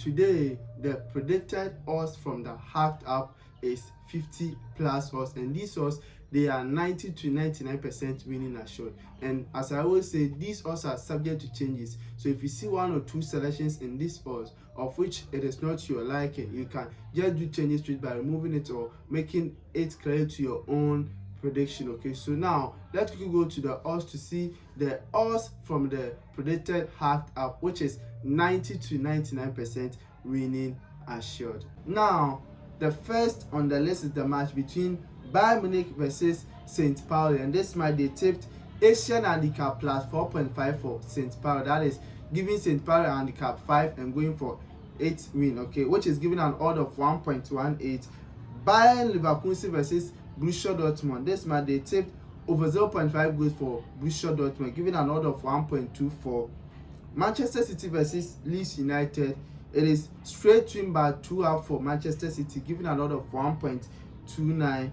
today the predicted odds from the Hacked app is 50 plus odds, and these odds they are 90 to 99% winning assured. And as I always say, these odds are subject to changes. So if you see one or two selections in these odds of which it is not your liking, you can just do changes to it by removing it or making it clear to your own prediction. Okay, so now let's quickly go to the odds to see the odds from the predicted Hacked app, which is 90 to 99% winning assured. Now the first on the list is the match between Bayern Munich versus St. Pauli, and this match they tipped Asian handicap plus 4.5 for St. Pauli. That is giving St. Pauli handicap 5 and going for 8 win, okay, which is giving an odd of 1.18. Bayern Leverkusen versus Borussia Dortmund. This match they tipped over 0.5 goals for Borussia Dortmund, giving an odd of 1.24. Manchester City versus Leeds United. It is straight win by 2.5 for Manchester City, giving an odd of 1.29.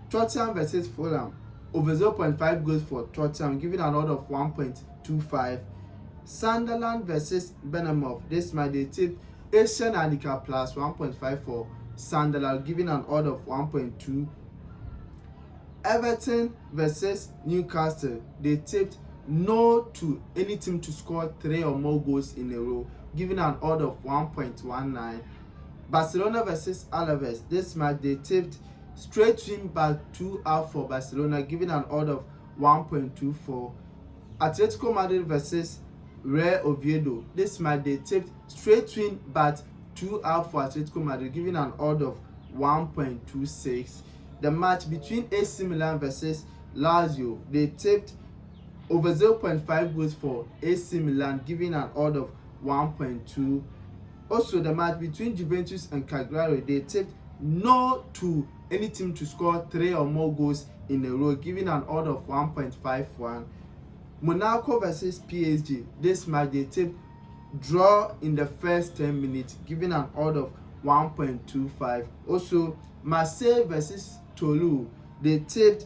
Tottenham versus Fulham. Over 0.5 goals for Tottenham, giving an odd of 1.25. Sunderland versus Bournemouth. This match they tipped Asian handicap plus 1.5 for Sunderland, giving an odd of 1.2. Everton versus Newcastle. They tipped no to any team to score 3 or more goals in a row, giving an odd of 1.19. Barcelona versus Alaves. This match they tipped straight win by 2.5 for Barcelona, giving an odd of 1.24. Atletico Madrid versus Real Oviedo. This match they tipped straight win but 2.5 for Atletico Madrid, giving an odd of 1.26. The match between AC Milan versus Lazio, they tipped over 0.5 goals for AC Milan, giving an odd of 1.2. Also, the match between Juventus and Cagliari, they tipped no to any team to score 3 or more goals in a row, giving an odd of 1.51. Monaco versus PSG. This match they tipped draw in the first 10 minutes, giving an odd of 1.25. Also, Marseille versus Toulouse, they tipped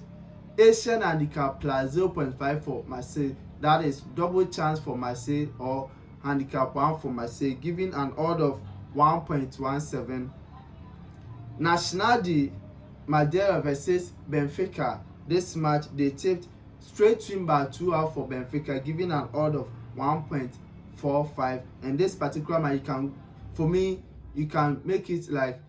Asian handicap plus 0.5 for Marseille. That is double chance for Marseille or handicap 1 for Marseille, giving an odd of 1.17. Nacional de Madeira versus Benfica. This match they tipped straight win by 2.5 for Benfica, giving an odd of 1.45. And this particular match, you can make it like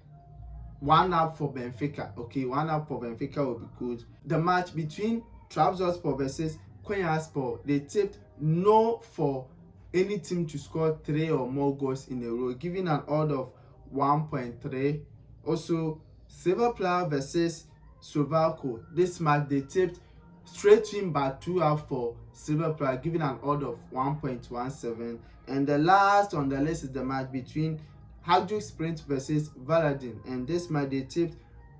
1 for Benfica. Okay, 1 for Benfica will be good. The match between Trabzonspor versus Konyaspor, they tipped no for any team to score 3 or more goals in a row, giving an odd of 1.3. Also, Sevilla versus Slovakia. This match they tipped straight win by 2.5 for Sevilla, giving an odd of 1.17. And the last on the list is the match between Hajduk Sprint versus Varadin, and this match they tipped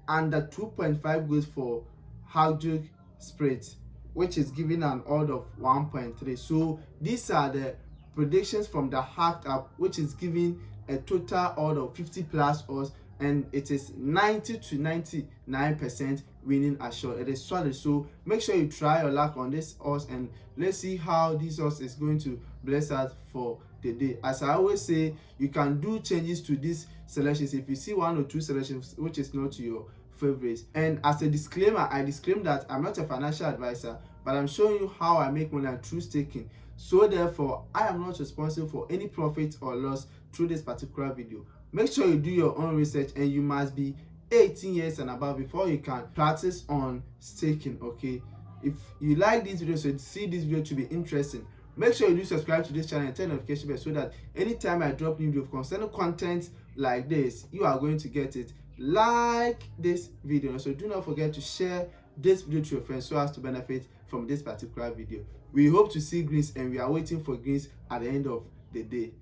under 2.5 goals for Hajduk Sprint, which is giving an odd of 1.3. So these are the predictions from the Hacked app, which is giving a total odd of 50 plus odds, and it is 90 to 99% winning assured. It is solid. So make sure you try your luck on this odds, and let's see how this odds is going to bless us for the day. As I always say, you can do changes to these selections if you see 1 or 2 selections which is not your favorites. And as a disclaimer, I disclaim that I'm not a financial advisor, but I'm showing you how I make money through staking. So therefore, I am not responsible for any profit or loss through this particular video. Make sure you do your own research, and you must be 18 years and above before you can practice on staking. Okay, if you like this video, so you see this video to be interesting, make sure you do subscribe to this channel and turn notification bell so that anytime I drop new video concerning content like this, you are going to get it. Like this video, so do not forget to share this video to your friends so as to benefit from this particular video. We hope to see greens, and we are waiting for greens at the end of the day.